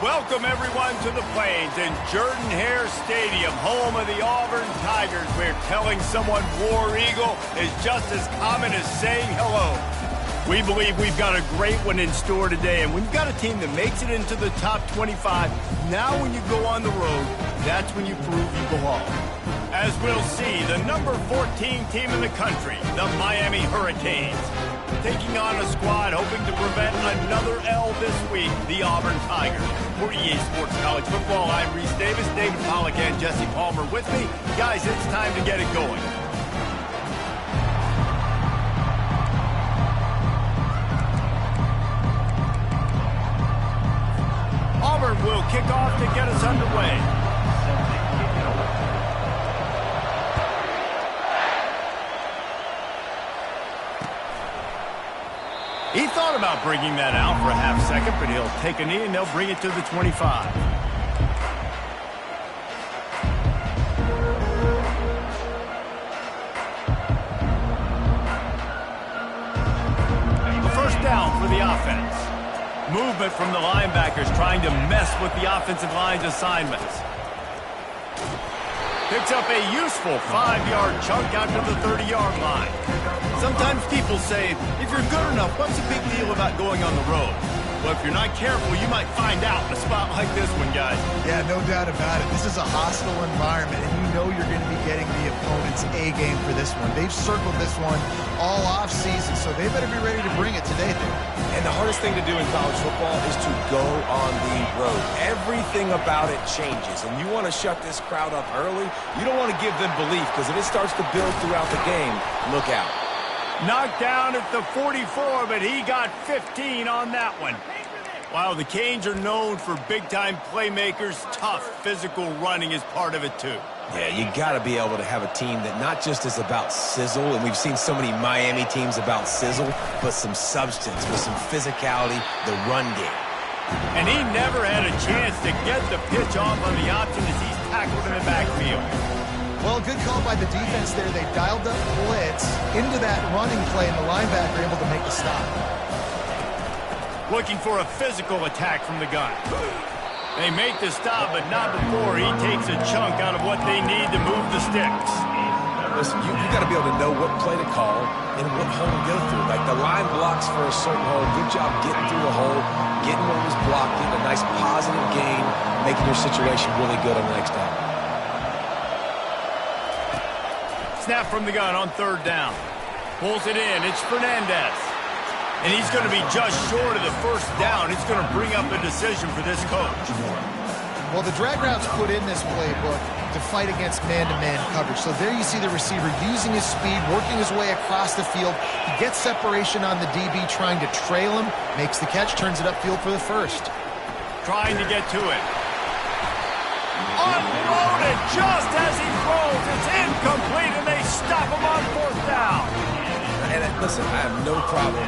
Welcome, everyone, to the Plains in Jordan-Hare Stadium, home of the Auburn Tigers, where telling someone War Eagle is just as common as saying hello. We believe we've got a great one in store today, and when you've got a team that makes it into the top 25, now when you go on the road, that's when you prove you belong. As we'll see, the number 14 team in the country, the Miami Hurricanes, taking on a squad hoping to prevent another L this week, the Auburn Tigers. For EA Sports College Football, I'm Reese Davis, David Pollack, and Jesse Palmer with me. Guys, it's time to get it going. Auburn will kick off to get us underway. He thought about bringing that out for a half second, but he'll take a knee and they'll bring it to the 25. The first down for the offense. Movement from the linebackers trying to mess with the offensive line's assignments. Picks up a useful 5-yard chunk out to the 30-yard line. Sometimes people say, if you're good enough, what's the big deal about going on the road? Well, if you're not careful, you might find out in a spot like this one, guys. Yeah, no doubt about it. This is a hostile environment, and you know you're going to be getting the opponent's A-game for this one. They've circled this one all off-season, so they better be ready to bring it today. And the hardest thing to do in college football is to go on the road. Everything about it changes, and you want to shut this crowd up early. You don't want to give them belief, because if it starts to build throughout the game, look out. Knocked down at the 44, but he got 15 on that one. While the Canes are known for big-time playmakers, tough physical running is part of it too. Yeah, you got to be able to have a team that not just is about sizzle, and we've seen so many Miami teams about sizzle, but some substance with some physicality, the run game. And he never had a chance to get the pitch off on the option as he's tackled in the backfield. Well, good call by the defense there. They dialed up blitz into that running play, and the linebacker able to make the stop. Looking for a physical attack from the gun. They make the stop, but not before he takes a chunk out of what they need to move the sticks. Listen, you got to be able to know what play to call and what hole to go through. Like the line blocks for a certain hole. Good job getting through the hole, getting what was blocked, getting a nice positive gain, making your situation really good on the next down. Snap from the gun on third down. Pulls it in. It's Fernandez. And he's going to be just short of the first down. It's going to bring up a decision for this coach. Well, the drag routes put in this playbook to fight against man-to-man coverage. So there you see the receiver using his speed, working his way across the field. He gets separation on the DB, trying to trail him, makes the catch, turns it upfield for the first. Trying to get to it. Unloaded just as he throws. It's incomplete, and they stop him on fourth down. And listen, I have no problem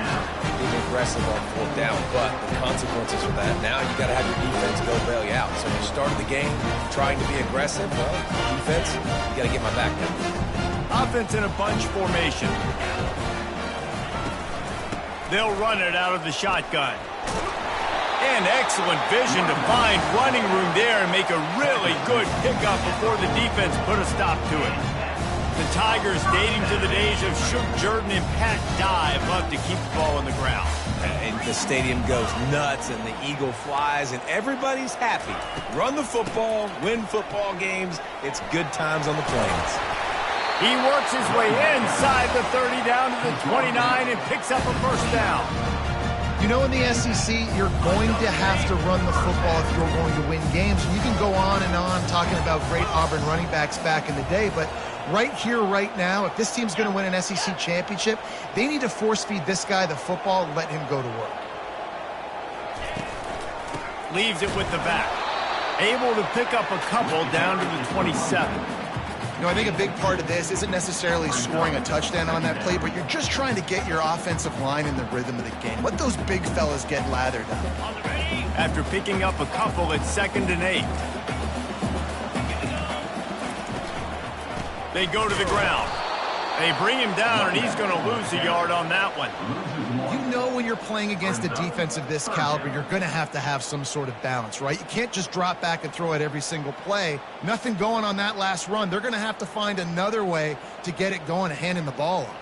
being aggressive on fourth down, but the consequences of that, now you got to have your defense go bail you out. So when you started the game trying to be aggressive, well, defense, you got to get my back now. Offense in a bunch formation. They'll run it out of the shotgun. And excellent vision to find running room there and make a really good pickup before the defense put a stop to it. The Tigers, dating to the days of Shook Jordan and Pat Dye, love to keep the ball on the ground. And the stadium goes nuts, and the eagle flies, and everybody's happy. Run the football, win football games. It's good times on the Plains. He works his way inside the 30 down to the 29 and picks up a first down. You know, in the SEC, you're going to have to run the football if you're going to win games. And you can go on and on talking about great Auburn running backs back in the day, but right here, right now, if this team's going to win an SEC championship, they need to force-feed this guy the football and let him go to work. Leaves it with the back. Able to pick up a couple down to the 27. You know, I think a big part of this isn't necessarily scoring a touchdown on that play, but you're just trying to get your offensive line in the rhythm of the game. Let those big fellas get lathered up. After picking up a couple, it's 2nd and 8. They go to the ground. They bring him down, and he's going to lose a yard on that one. You know when you're playing against a defense of this caliber, you're going to have some sort of balance, right? You can't just drop back and throw it every single play. Nothing going on that last run. They're going to have to find another way to get it going and handing the ball off.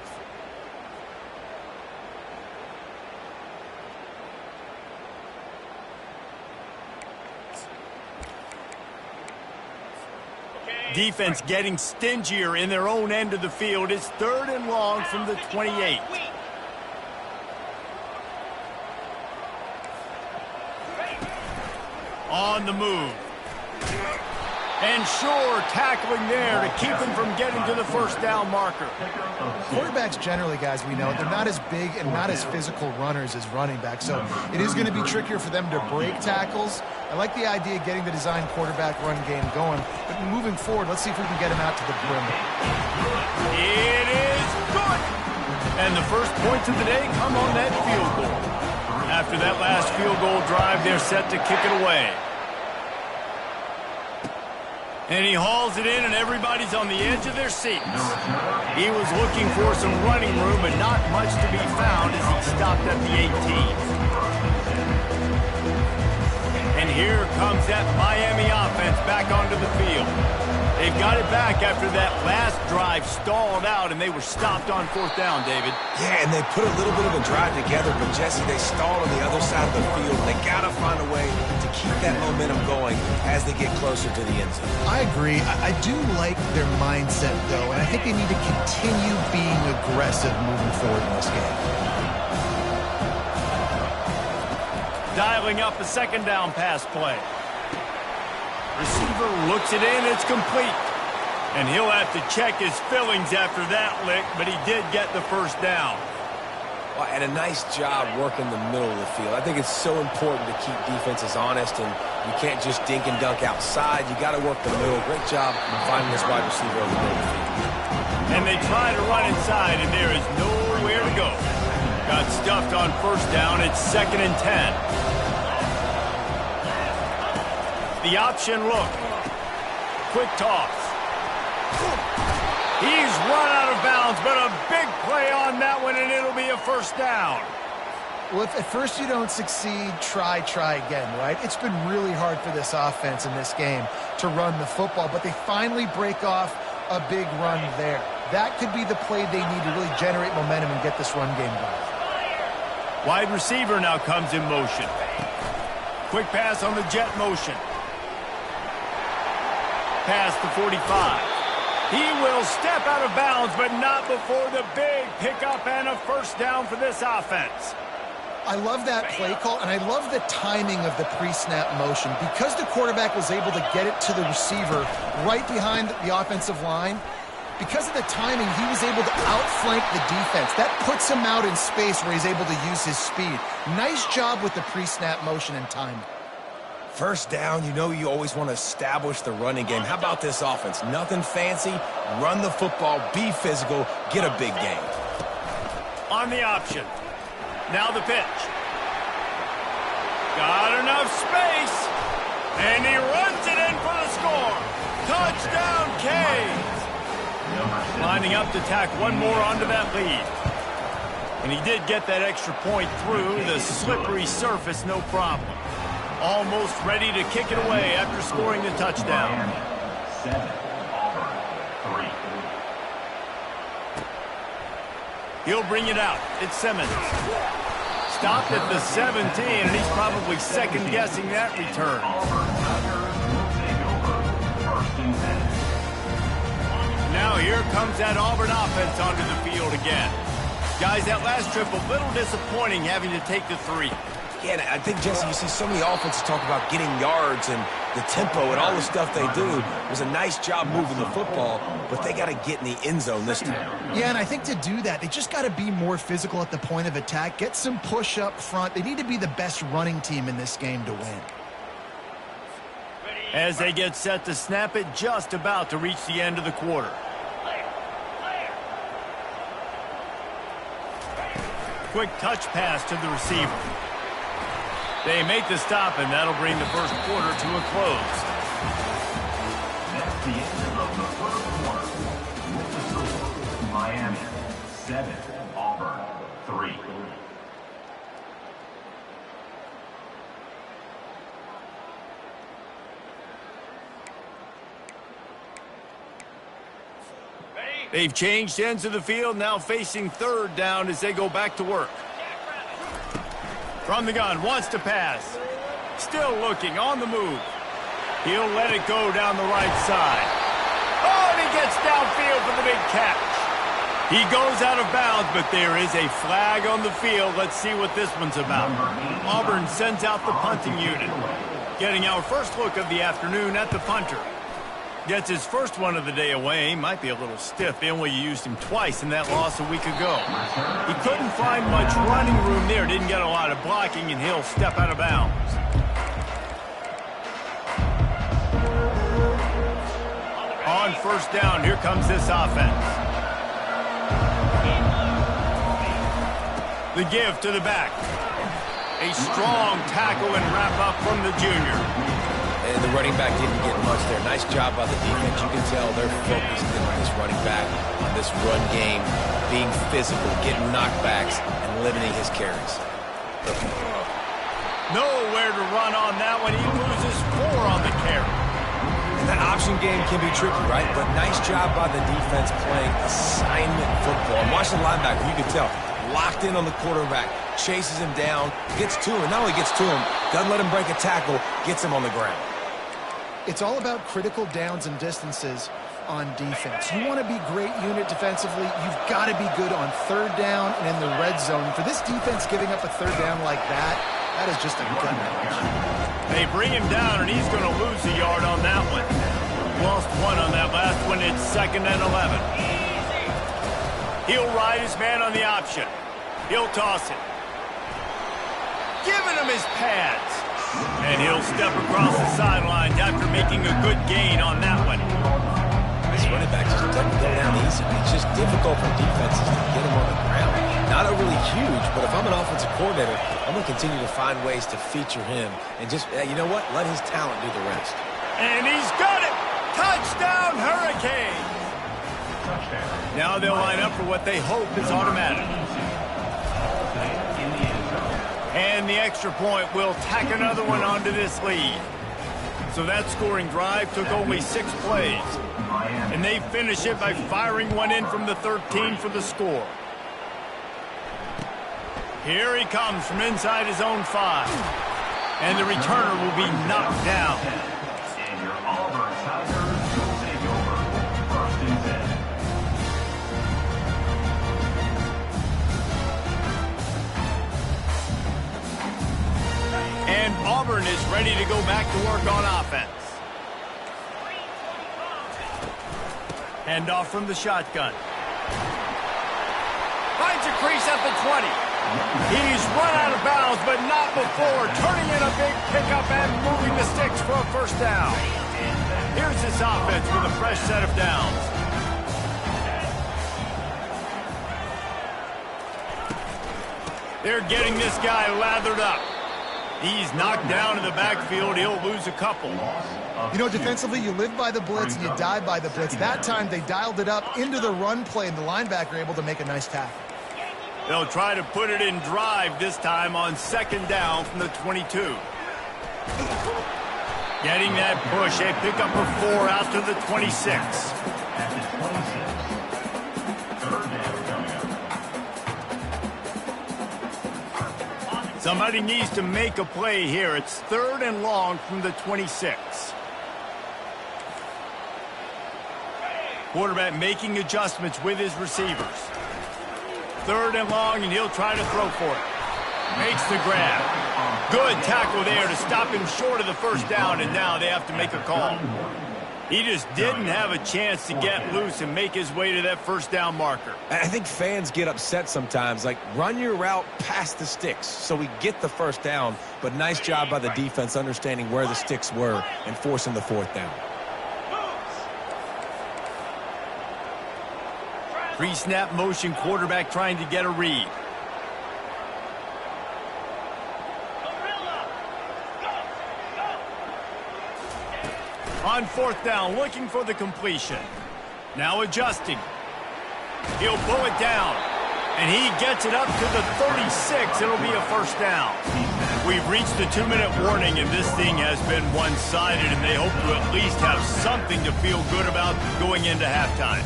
Defense getting stingier in their own end of the field. It's 3rd and long from the 28. On the move. And sure, tackling there to keep him from getting to the first down marker. Quarterbacks generally, guys, we know, they're not as big and not as physical runners as running backs, so it is going to be trickier for them to break tackles. I like the idea of getting the design quarterback run game going, but moving forward, let's see if we can get him out to the perimeter. It is good! And the first points of the day come on that field goal. After that last field goal drive, they're set to kick it away. And he hauls it in, and everybody's on the edge of their seats. He was looking for some running room, but not much to be found as he stopped at the 18. And here comes that Miami offense back onto the field. They've got it back after that last drive stalled out, and they were stopped on 4th down, David. Yeah, and they put a little bit of a drive together, but Jesse, they stalled on the other side of the field. They got to find a way to keep that momentum going as they get closer to the end zone. I agree. I do like their mindset, though, and I think they need to continue being aggressive moving forward in this game. Dialing up a 2nd down pass play. Receiver looks it in, it's complete. And he'll have to check his fillings after that lick, but he did get the first down. Well, and a nice job working the middle of the field. I think it's so important to keep defenses honest, and you can't just dink and dunk outside. You got to work the middle. Great job finding this wide receiver over the middle of the field. And they try to run inside, and there is nowhere to go. Got stuffed on 1st down. It's 2nd and 10. The option look. Quick toss. He's run out of bounds, but a big play on that one, and it'll be a 1st down. Well, if at first you don't succeed, try again, right? It's been really hard for this offense in this game to run the football, but they finally break off a big run there. That could be the play they need to really generate momentum and get this run game going. Wide receiver now comes in motion. Quick pass on the jet motion. Past the 45. He will step out of bounds, but not before the big pickup and a 1st down for this offense. I love that play call, and I love the timing of the pre-snap motion. Because the quarterback was able to get it to the receiver right behind the offensive line, because of the timing, he was able to outflank the defense. That puts him out in space where he's able to use his speed. Nice job with the pre-snap motion and timing. 1st down, you know you always want to establish the running game. How about this offense? Nothing fancy. Run the football, be physical, get a big gain. On the option. Now the pitch. Got enough space. And he runs it in for the score. Touchdown, Canes. Lining up to tack one more onto that lead. And he did get that extra point through the slippery surface, no problem. Almost ready to kick it away after scoring the touchdown. He'll bring it out. It's Simmons. Stopped at the 17, and he's probably second-guessing that return. Now here comes that Auburn offense onto the field again. Guys, that last trip a little disappointing having to take the 3. Yeah, and I think, Jesse, you see so many offenses talk about getting yards and the tempo and all the stuff they do. It was a nice job moving the football, but they got to get in the end zone this time. Yeah, and I think to do that, they just got to be more physical at the point of attack, get some push up front. They need to be the best running team in this game to win. As they get set to snap it, just about to reach the end of the quarter. Quick touch pass to the receiver. They make the stop, and that'll bring the first quarter to a close. That's the end of the first quarter. Miami 7, Auburn 3. They've changed ends of the field, now facing third down as they go back to work. From the gun, wants to pass. Still looking, on the move. He'll let it go down the right side. Oh, and he gets downfield for the big catch. He goes out of bounds, but there is a flag on the field. Let's see what this one's about. Auburn sends out the punting unit. Getting our first look of the afternoon at the punter. Gets his first one of the day away. Might be a little stiff. Inway used him twice in that loss a week ago. He couldn't find much running room there. Didn't get a lot of blocking, and he'll step out of bounds. On first down, here comes this offense. The give to the back. A strong tackle and wrap up from the junior. And the running back didn't get much there. Nice job by the defense. You can tell they're focused in on this running back, on this run game, being physical, getting knockbacks, and limiting his carries. Nowhere to run on that one. He loses 4 on the carry. That option game can be tricky, right? But nice job by the defense playing assignment football. And watch the linebacker. You can tell. Locked in on the quarterback. Chases him down. Gets to him. Not only gets to him, doesn't let him break a tackle. Gets him on the ground. It's all about critical downs and distances on defense. You want to be great unit defensively, you've got to be good on third down and in the red zone. For this defense giving up a third down like that, that is just a gut punch. They bring him down, and he's going to lose a yard on that one. Lost 1 on that last one. It's 2nd and 11. He'll ride his man on the option. He'll toss it. Giving him his pads. And he'll step across the sidelines after making a good gain on that one. This running back just doesn't go down easy. It's just difficult for defenses to get him on the ground. Not overly huge, but if I'm an offensive coordinator, I'm going to continue to find ways to feature him. And just, you know what? Let his talent do the rest. And he's got it! Touchdown, Hurricane! Now they'll line up for what they hope is automatic. And the extra point will tack another one onto this lead. So that scoring drive took only 6 plays. And they finish it by firing one in from the 13 for the score. Here he comes from inside his own 5. And the returner will be knocked down. And your Auburn Tigers will take over 1st and 10. And Auburn is ready to go back to work on offense. Handoff from the shotgun. Finds a crease at the 20. He's run out of bounds, but not before turning in a big pickup and moving the sticks for a first down. Here's this offense with a fresh set of downs. They're getting this guy lathered up. He's knocked down in the backfield. He'll lose a couple. You know, defensively, you live by the blitz and you die by the blitz. That time, they dialed it up into the run play, and the linebacker able to make a nice tackle. They'll try to put it in drive this time on 2nd down from the 22. Getting that push, a pickup of 4 out to the 26. At the 26. 3rd down coming up. Somebody needs to make a play here. It's 3rd and long from the 26. Quarterback making adjustments with his receivers. 3rd and long, and he'll try to throw for it. Makes the grab. Good tackle there to stop him short of the first down, and now they have to make a call. He just didn't have a chance to get loose and make his way to that first down marker. I think fans get upset sometimes, like run your route past the sticks so we get the first down, but nice job by the defense understanding where the sticks were and forcing the 4th down. Pre-snap motion, quarterback trying to get a read. On 4th down, looking for the completion. Now adjusting. He'll pull it down. And he gets it up to the 36. It'll be a first down. We've reached the 2-minute warning, and this thing has been one-sided, and they hope to at least have something to feel good about going into halftime.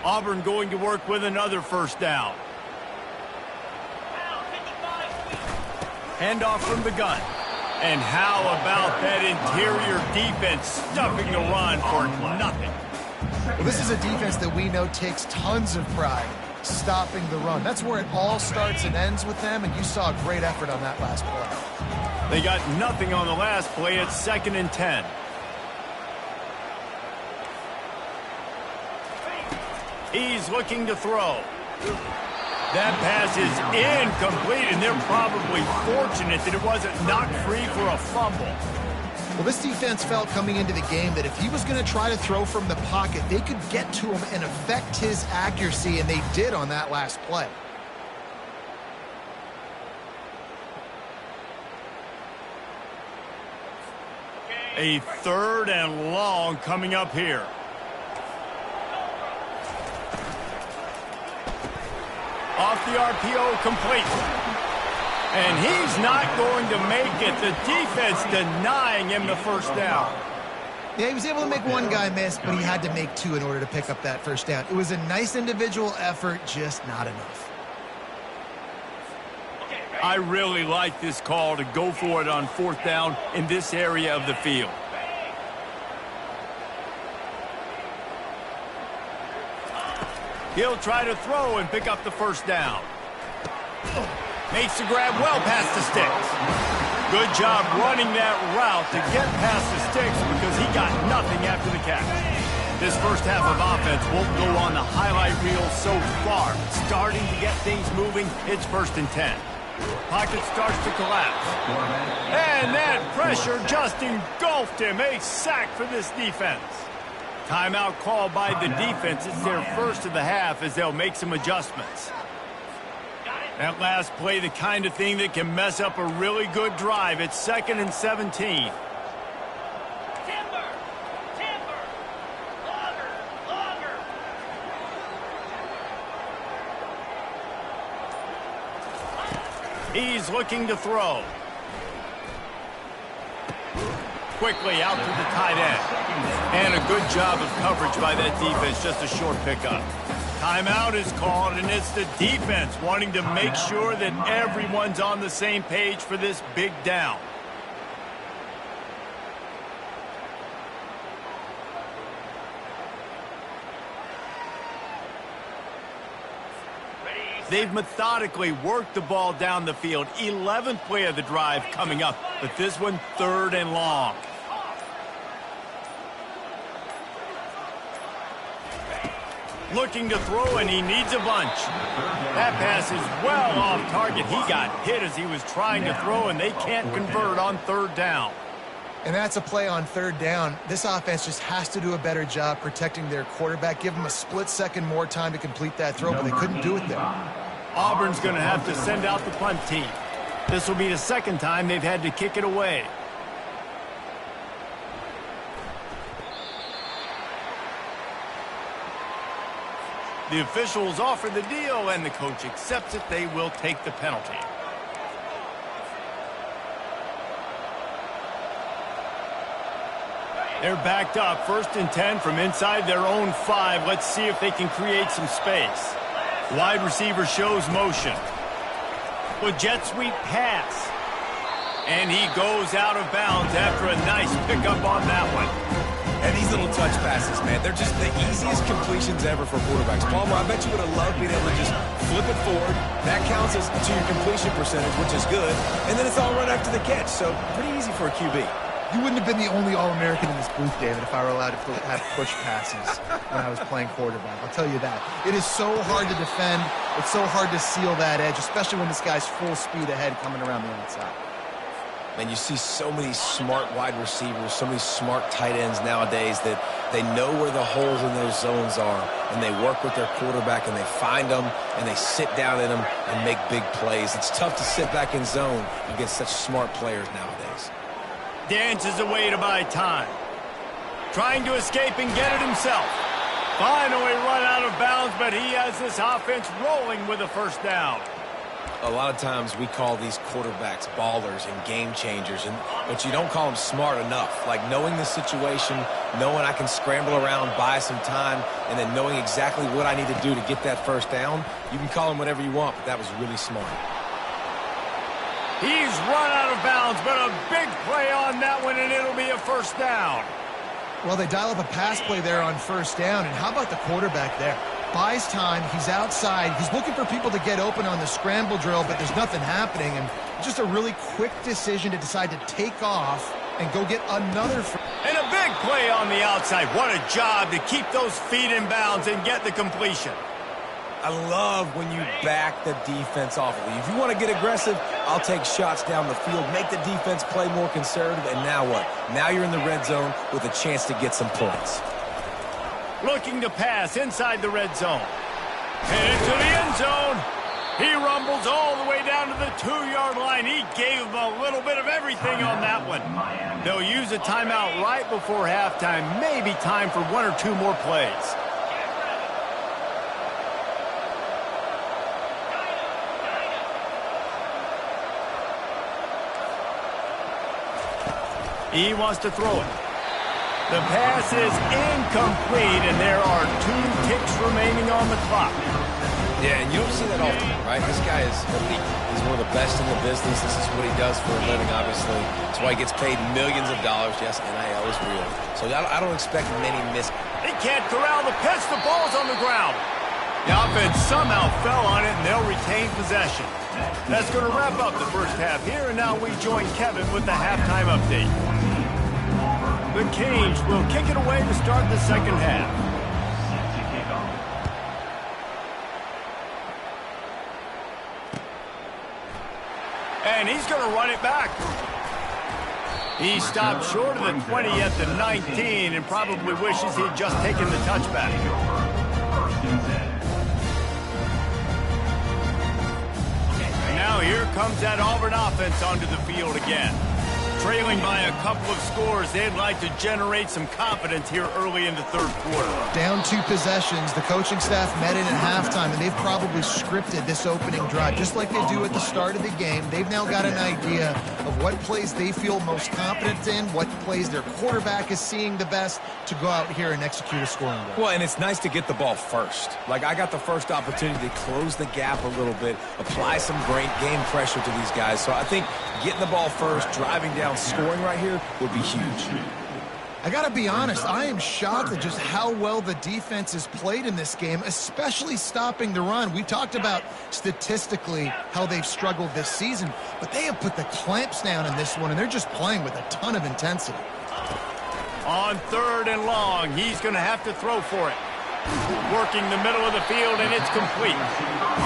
Auburn going to work with another first down. Handoff from the gun. And how about that interior defense stuffing the run for nothing? Well, this is a defense that we know takes tons of pride stopping the run. That's where it all starts and ends with them, and you saw a great effort on that last play. They got nothing on the last play. It's 2nd and 10. He's looking to throw. That pass is incomplete, and they're probably fortunate that it wasn't knocked free for a fumble. Well, this defense felt coming into the game that if he was going to try to throw from the pocket, they could get to him and affect his accuracy, and they did on that last play. A 3rd and long coming up here. Off the RPO, complete. And he's not going to make it. The defense denying him the first down. Yeah, he was able to make one guy miss, but he had to make 2 in order to pick up that first down. It was a nice individual effort, just not enough. I really like this call to go for it on 4th down in this area of the field. He'll try to throw and pick up the first down. Makes the grab well past the sticks. Good job running that route to get past the sticks because he got nothing after the catch. This first half of offense won't go on the highlight reel so far. Starting to get things moving, it's 1st and 10. Pocket starts to collapse. And that pressure just engulfed him. A sack for this defense. Timeout called by the defense. It's their first of the half as they'll make some adjustments. That last play, the kind of thing that can mess up a really good drive. It's 2nd and 17. He's looking to throw. Quickly out to the tight end. And a good job of coverage by that defense. Just a short pickup. Timeout is called, and it's the defense wanting to make sure that everyone's on the same page for this big down. They've methodically worked the ball down the field. 11th play of the drive coming up, but this one 3rd and long. Looking to throw, and he needs a bunch. That pass is well off target. He got hit as he was trying to throw, and they can't convert on 3rd down. And that's a play on 3rd down. This offense just has to do a better job protecting their quarterback. Give them a split second more time to complete that throw, but they couldn't do it there. Auburn's going to have to send out the punt team. This will be the 2nd time they've had to kick it away. The officials offer the deal, and the coach accepts it. They will take the penalty. They're backed up, 1st and 10 from inside their own 5. Let's see if they can create some space. Wide receiver shows motion. With jet sweep pass. And he goes out of bounds after a nice pickup on that one. And these little touch passes, man, they're just the easiest completions ever for quarterbacks. Palmer, I bet you would have loved being able to just flip it forward. That counts as to your completion percentage, which is good. And then it's all run after the catch, so pretty easy for a QB. You wouldn't have been the only All-American in this booth, David, if I were allowed to have push passes when I was playing quarterback. I'll tell you that. It is so hard to defend. It's so hard to seal that edge, especially when this guy's full speed ahead coming around the outside. And you see so many smart wide receivers, so many smart tight ends nowadays that they know where the holes in those zones are, and they work with their quarterback, and they find them, and they sit down in them and make big plays. It's tough to sit back in zone against such smart players nowadays. Dances away to buy time. trying to escape and get it himself. Finally run out of bounds, but he has this offense rolling with a first down. A lot of times we call these quarterbacks ballers and game changers, but you don't call them smart enough. Like knowing the situation, knowing I can scramble around, buy some time, and then knowing exactly what I need to do to get that first down. You can call them whatever you want, but that was really smart. He's run out of bounds, but a big play on that one, and it'll be a first down. Well, they dial up a pass play there on first down, and how about the quarterback there? Buys time, he's outside, he's looking for people to get open on the scramble drill, but there's nothing happening, and just a really quick decision to decide to take off and go get another. And a big play on the outside. What a job to keep those feet in bounds and get the completion. I love when you back the defense off of you. If you want to get aggressive, I'll take shots down the field, make the defense play more conservative, and now what? Now you're in the red zone with a chance to get some points. Looking to pass inside the red zone. And into the end zone. He rumbles all the way down to the 2-yard line. He gave him a little bit of everything on that one. They'll use a timeout right before halftime. Maybe time for 1 or 2 more plays. He wants to throw it. The pass is incomplete, and there are 2 ticks remaining on the clock. Yeah, and you don't see that often, right? This guy is elite. He's one of the best in the business. This is what he does for a living, obviously. That's why he gets paid millions of dollars. Yes, NIL is real. So I don't expect many misses. He can't corral the pitch. The ball's on the ground. The offense somehow fell on it, and they'll retain possession. That's going to wrap up the first half here, and now we join Kevin with the halftime update. The Canes will kick it away to start the second half. And he's going to run it back. He stopped short of the 20 at the 19 and probably wishes he'd just taken the touchback. Now here comes that Auburn offense onto the field again. Trailing by a couple of scores, they'd like to generate some confidence here early in the third quarter. Down 2 possessions, the coaching staff met in at halftime, and they've probably scripted this opening drive. Just like they do at the start of the game, they've now got an idea of what plays they feel most confident in, what plays their quarterback is seeing the best to go out here and execute a scoring goal. Well, and it's nice to get the ball first. Like, I got the first opportunity to close the gap a little bit, apply some great game pressure to these guys. So I think getting the ball first, driving down, scoring right here would be huge. I got to be honest, I am shocked at just how well the defense has played in this game, especially stopping the run. We talked about statistically how they've struggled this season, but they have put the clamps down in this one, and they're just playing with a ton of intensity. On 3rd and long, he's going to have to throw for it. Working the middle of the field, and it's complete.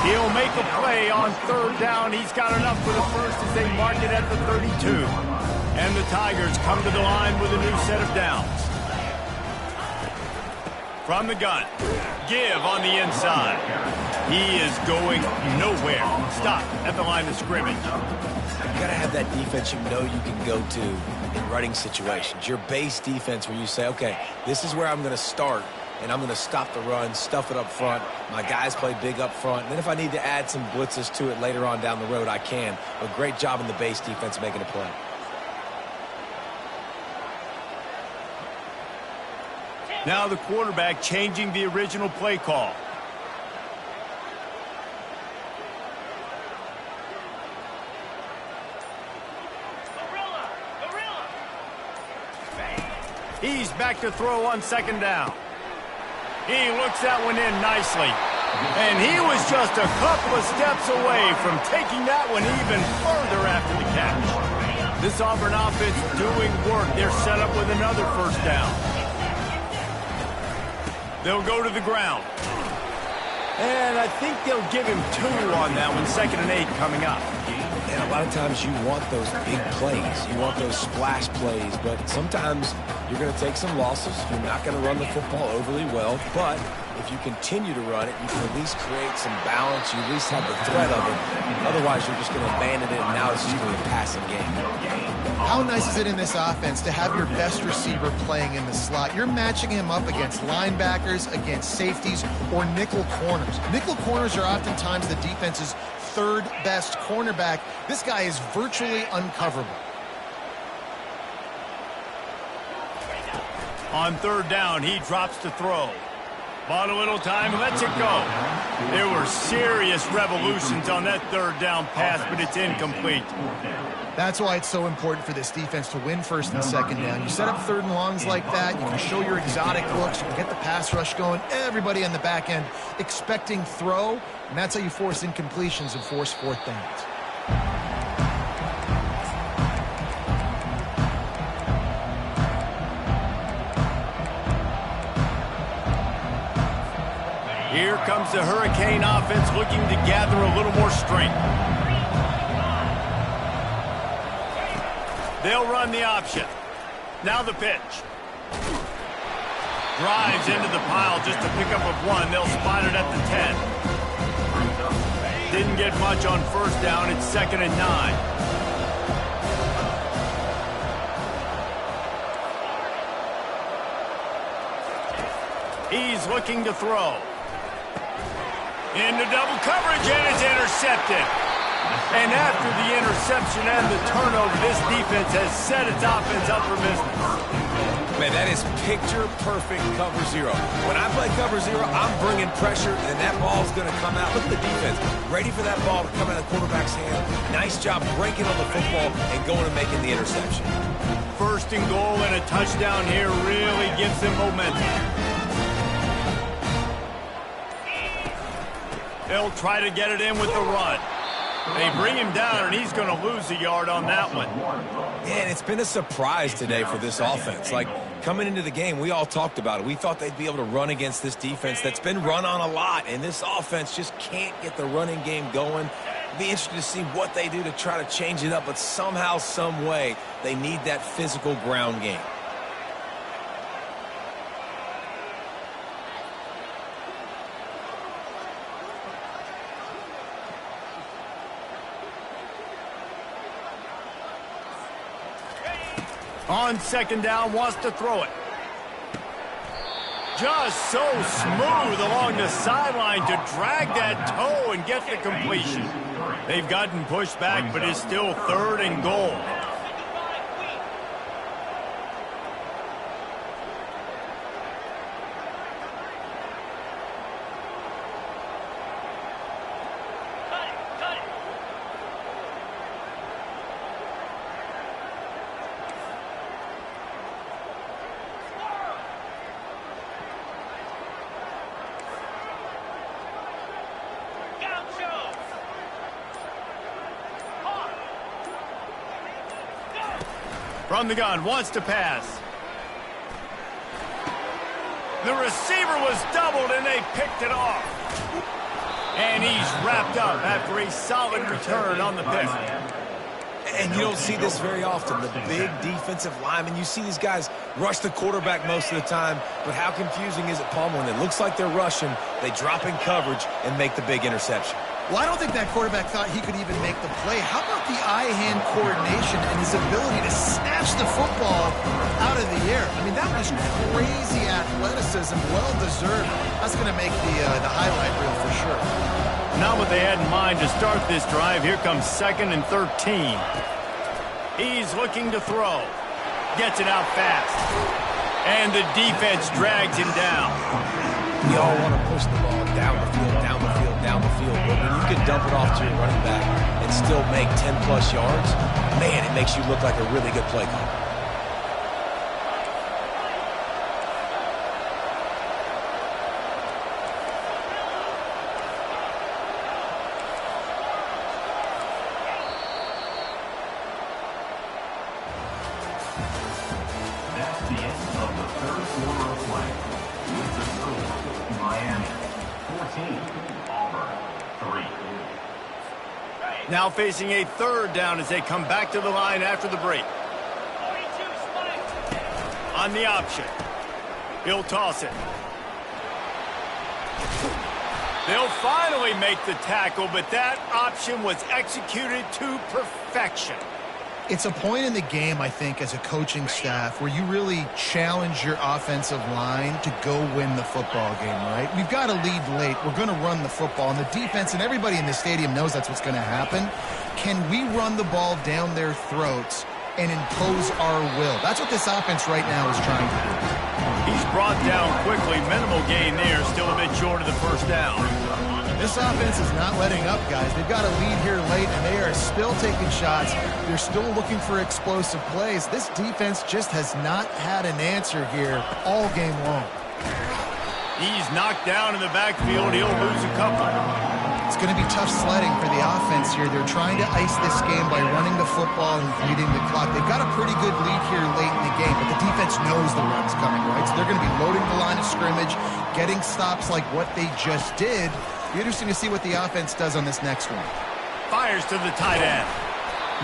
He'll make a play on 3rd down. He's got enough for the first as they mark it at the 32. And the Tigers come to the line with a new set of downs. From the gun, give on the inside. He is going nowhere. Stop at the line of scrimmage. You got to have that defense you know you can go to in running situations. Your base defense where you say, okay, this is where I'm going to start, and I'm going to stop the run, stuff it up front. My guys play big up front. And then if I need to add some blitzes to it later on down the road, I can. But great job in the base defense making a play. Now the quarterback changing the original play call. He's back to throw on 2nd down. He looks that one in nicely. And he was just a couple of steps away from taking that one even further after the catch. This Auburn offense doing work. They're set up with another first down. They'll go to the ground. And I think they'll give him 2 on that one. 2nd and 8 coming up. And a lot of times you want those big plays. You want those splash plays. But sometimes you're going to take some losses. You're not going to run the football overly well. But if you continue to run it, you can at least create some balance. You at least have the threat of it. Otherwise, you're just going to abandon it, and now it's just going to be a passing game. How nice is it in this offense to have your best receiver playing in the slot? You're matching him up against linebackers, against safeties, or nickel corners. Nickel corners are oftentimes the defense's third best cornerback. This guy is virtually uncoverable. On third down, he drops to throw. Bought a little time, lets it go. There were serious revolutions on that third down pass, but it's incomplete. That's why it's so important for this defense to win first and second down. You set up third and longs like that, you can show your exotic looks, you can get the pass rush going, everybody on the back end expecting throw, and that's how you force incompletions and force fourth downs. Here comes the Hurricane offense looking to gather a little more strength. They'll run the option. Now the pitch. Drives into the pile just to pick up a one. They'll spot it at the 10. Didn't get much on first down. It's 2nd and 9. He's looking to throw. Into double coverage, and it's intercepted. And after the interception and the turnover, this defense has set its offense up for business. Man, that is picture-perfect cover zero. When I play cover zero, I'm bringing pressure, and that ball's going to come out. Look at the defense, ready for that ball to come out of the quarterback's hand. Nice job breaking on the football and going and making the interception. First and goal and a touchdown here really gives them momentum. They'll try to get it in with the run. They bring him down, and he's going to lose a yard on that one. Yeah, and it's been a surprise today for this offense. Like, coming into the game, we all talked about it. We thought they'd be able to run against this defense that's been run on a lot, and this offense just can't get the running game going. It'll be interesting to see what they do to try to change it up, but somehow, some way, they need that physical ground game. On second down, wants to throw it. Just so smooth along the sideline to drag that toe and get the completion. They've gotten pushed back, but it's still 3rd and goal. From the gun, wants to pass. The receiver was doubled, and they picked it off. And he's wrapped up after a solid return on the pick. And you don't see this very often, the big defensive linemen. You see these guys rush the quarterback most of the time, but how confusing is it, Palmer, when it looks like they're rushing, they drop in coverage and make the big interception? Well, I don't think that quarterback thought he could even make the play. How about the eye-hand coordination and his ability to snatch the football out of the air? I mean, that was crazy athleticism, well-deserved. That's going to make the highlight reel for sure. Not what they had in mind to start this drive. Here comes 2nd and 13. He's looking to throw. Gets it out fast. And the defense drags him down. We all want to push the ball down the field, down the field, down the field. But when you can dump it off to your running back and still make 10-plus yards, man, it makes you look like a really good play caller. That's the end of the 3rd quarter of play. With the score, Miami 14, Auburn 3. Now facing a 3rd down as they come back to the line after the break. On the option. He'll toss it. They'll finally make the tackle, but that option was executed to perfection. It's a point in the game, I think, as a coaching staff where you really challenge your offensive line to go win the football game, right? We've got to lead late. We're going to run the football. And the defense and everybody in the stadium knows that's what's going to happen. Can we run the ball down their throats and impose our will? That's what this offense right now is trying to do. He's brought down quickly. Minimal gain there. Still a bit short of the first down. This offense is not letting up, guys. They've got a lead here late, and they are still taking shots. They're still looking for explosive plays. This defense just has not had an answer here all game long. He's knocked down in the backfield. He'll lose a couple. It's going to be tough sledding for the offense here. They're trying to ice this game by running the football and beating the clock. They've got a pretty good lead here late in the game, but the defense knows the run's coming, right? So they're going to be loading the line of scrimmage, getting stops like what they just did. Be interesting to see what the offense does on this next one. Fires to the tight end.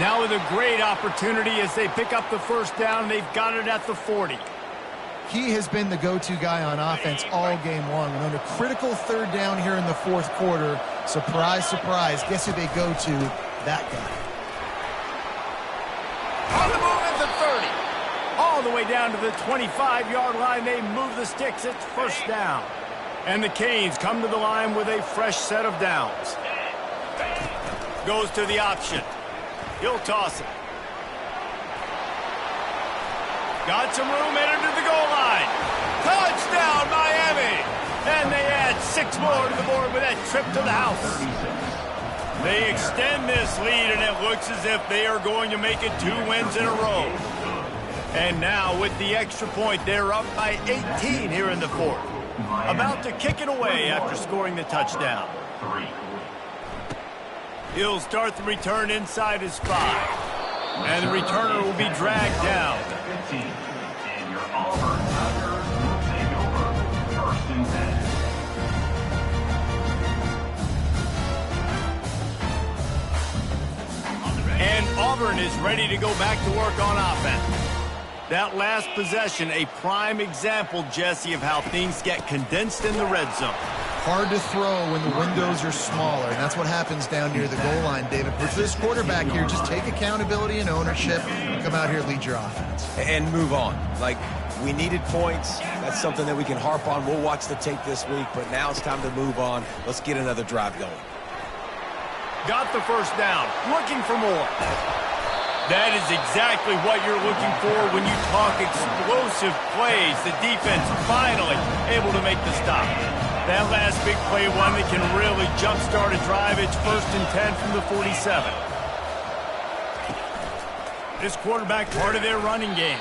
Now with a great opportunity as they pick up the first down. They've got it at the 40. He has been the go-to guy on offense all game long. And on a critical third down here in the fourth quarter, surprise, surprise, guess who they go to? That guy. On the move at the 30. All the way down to the 25-yard line. They move the sticks. It's first down. And the Canes come to the line with a fresh set of downs. Goes to the option. He'll toss it. Got some room, entered to the goal line. Touchdown, Miami! And they add 6 more to the board with that trip to the house. They extend this lead, and it looks as if they are going to make it 2 wins in a row. And now, with the extra point, they're up by 18 here in the fourth. About to kick it away after scoring the touchdown. He'll start the return inside his 5. And the returner will be dragged down. And your Auburn Tigers will take over first and 10. And Auburn is ready to go back to work on offense. That last possession, a prime example, Jesse, of how things get condensed in the red zone. Hard to throw when the windows are smaller, and that's what happens down near the goal line, David. But for this quarterback here, just take accountability and ownership and come out here and lead your offense. And move on. Like, we needed points. That's something that we can harp on. We'll watch the tape this week, but now it's time to move on. Let's get another drive going. Got the first down. Looking for more. That is exactly what you're looking for when you talk explosive plays. The defense finally able to make the stop. That last big play, one that can really jumpstart a drive. It's first and 10 from the 47. This quarterback, part of their running game.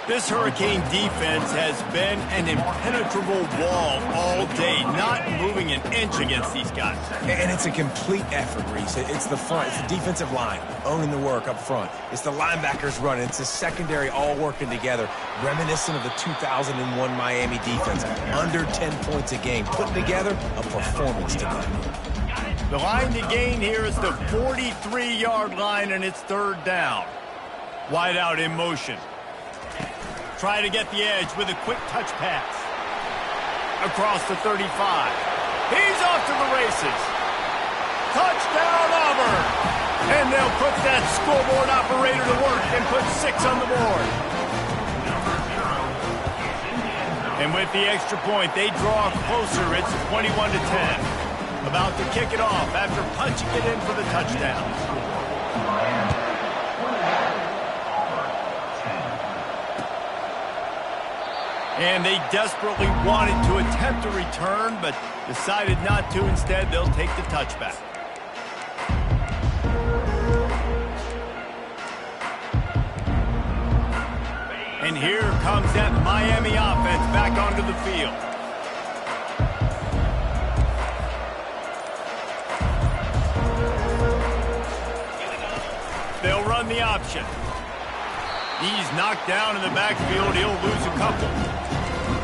This Hurricane defense has been an impenetrable wall all day, not moving an inch against these guys. And it's a complete effort, Reese. It's the front. It's the defensive line owning the work up front. It's the linebackers running. It's the secondary all working together, reminiscent of the 2001 Miami defense. Under 10 points a game, putting together a performance tonight. The line to gain here is the 43-yard line, and it's third down. Wide out in motion. Try to get the edge with a quick touch pass. Across the 35. He's off to the races. Touchdown, Auburn! And they'll put that scoreboard operator to work and put 6 on the board. And with the extra point, they draw closer. It's 21 to 10. About to kick it off after punching it in for the touchdown. And they desperately wanted to attempt a return, but decided not to. Instead, they'll take the touchback. And here comes that Miami offense back onto the field. They'll run the option. He's knocked down in the backfield. He'll lose a couple.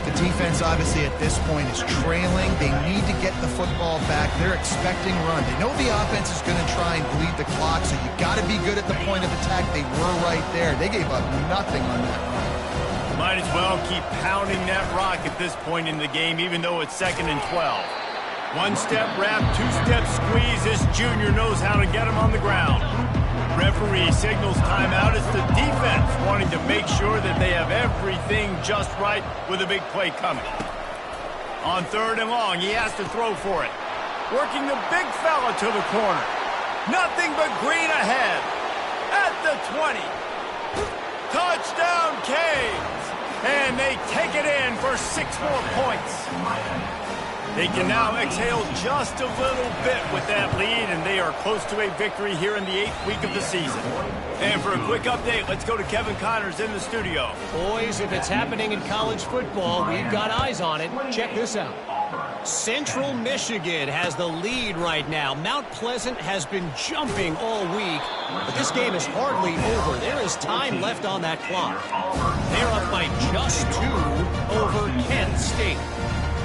The defense, obviously, at this point is trailing. They need to get the football back. They're expecting run. They know the offense is going to try and bleed the clock, so you got to be good at the point of attack. They were right there. They gave up nothing on that run. Might as well keep pounding that rock at this point in the game, even though it's 2nd and 12. One-step wrap, two-step squeeze. This junior knows how to get him on the ground. Referee signals timeout. It's the defense wanting to make sure that they have everything just right with a big play coming. On 3rd and long, he has to throw for it. Working the big fella to the corner. Nothing but green ahead. At the 20. Touchdown, Canes! And they take it in for 6 more points. They can now exhale just a little bit with that lead, and they are close to a victory here in the 8th week of the season. And for a quick update, let's go to Kevin Connors in the studio. Boys, if it's happening in college football, we've got eyes on it. Check this out. Central Michigan has the lead right now. Mount Pleasant has been jumping all week, but this game is hardly over. There is time left on that clock. They're up by just 2 over Kent State.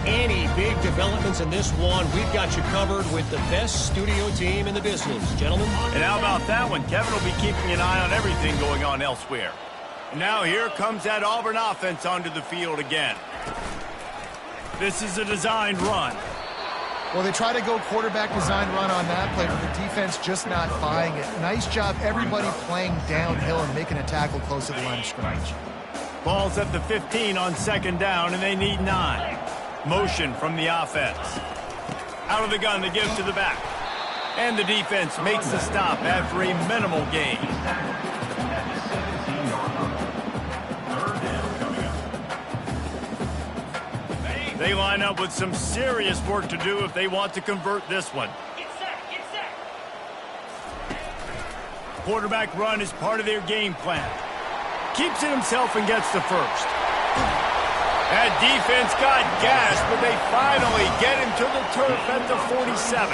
Any big developments in this one, we've got you covered with the best studio team in the business, gentlemen. And how about that one? Kevin will be keeping an eye on everything going on elsewhere. Now here comes that Auburn offense onto the field again. This is a designed run. Well, they try to go quarterback design run on that play, but the defense just not buying it. Nice job, everybody playing downhill and making a tackle close to the line of scrimmage. Ball's at the 15 on 2nd down, and they need 9. Motion from the offense. Out of the gun, they give to the back. And the defense makes the stop after a minimal gain. They line up with some serious work to do if they want to convert this one. Quarterback run is part of their game plan. Keeps it himself and gets the first. That defense got gashed, but they finally get him to the turf at the 47.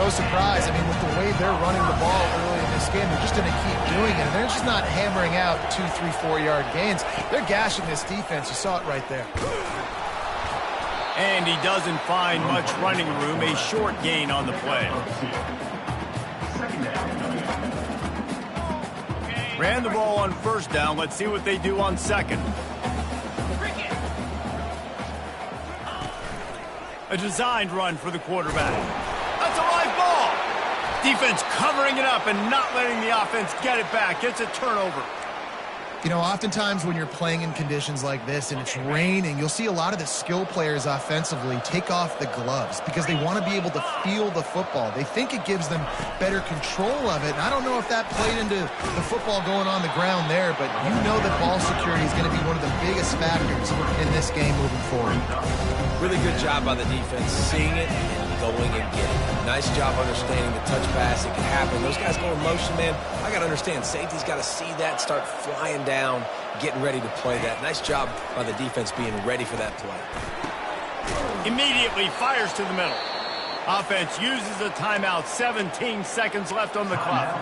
No surprise. I mean, with the way they're running the ball early in this game, they're just going to keep doing it. They're just not hammering out 2, 3, 4-yard gains. They're gashing this defense. You saw it right there. And he doesn't find much running room. A short gain on the play. Ran the ball on 1st down. Let's see what they do on 2nd. A designed run for the quarterback. That's a live ball. Defense covering it up and not letting the offense get it back. It's a turnover. You know, oftentimes when you're playing in conditions like this and it's raining, you'll see a lot of the skill players offensively take off the gloves because they want to be able to feel the football. They think it gives them better control of it. And I don't know if that played into the football going on the ground there, but you know that ball security is going to be one of the biggest factors in this game moving forward. Really good job by the defense, seeing it and going and getting it. Nice job understanding the touch pass. It can happen. Those guys go in motion, man. I got to understand, safety's got to see that, start flying down, getting ready to play that. Nice job by the defense being ready for that play. Immediately fires to the middle. Offense uses a timeout. 17 seconds left on the clock.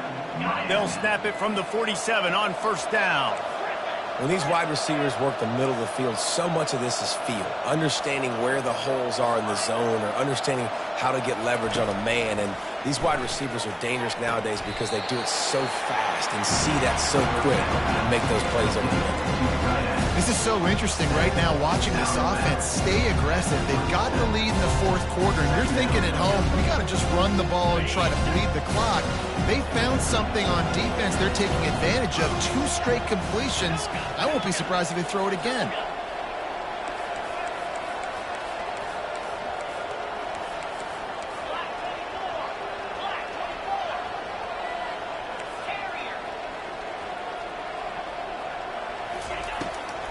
They'll snap it from the 47 on 1st down. When these wide receivers work the middle of the field, so much of this is feel. Understanding where the holes are in the zone or understanding how to get leverage on a man. And these wide receivers are dangerous nowadays because they do it so fast and see that so quick and make those plays over the middle. This is so interesting right now, watching this offense stay aggressive. They've got the lead in the 4th quarter, and you're thinking at home, we got to just run the ball and try to bleed the clock. They found something on defense they're taking advantage of. 2 straight completions. I won't be surprised if they throw it again.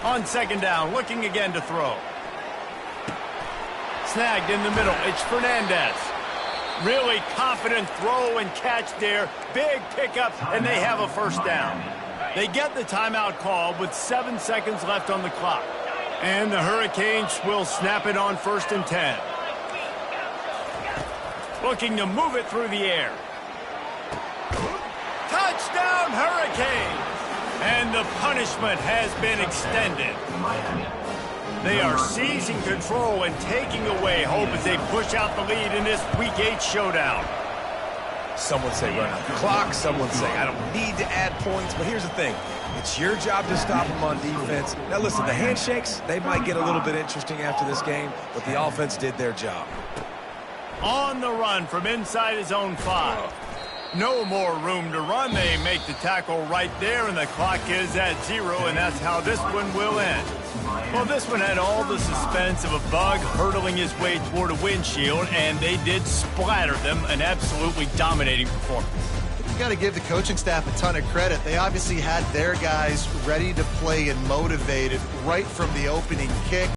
On 2nd down, looking again to throw. Snagged in the middle. It's Fernandez. Really confident throw and catch there. Big pickup, and they have a 1st down. They get the timeout called with 7 seconds left on the clock. And the Hurricanes will snap it on 1st and 10. Looking to move it through the air. Touchdown, Hurricanes! And the punishment has been extended. They are seizing control and taking away hope as they push out the lead in this Week 8 showdown. Some would say run out the clock. Some would say I don't need to add points. But here's the thing. It's your job to stop them on defense. Now, listen, the handshakes, they might get a little bit interesting after this game, but the offense did their job. On the run from inside his own 5. No more room to run. They make the tackle right there, and the clock is at 0, and that's how this one will end. Well, this one had all the suspense of a bug hurtling his way toward a windshield, and they did splatter them. An absolutely dominating performance. You got to give the coaching staff a ton of credit. They obviously had their guys ready to play and motivated right from the opening kick.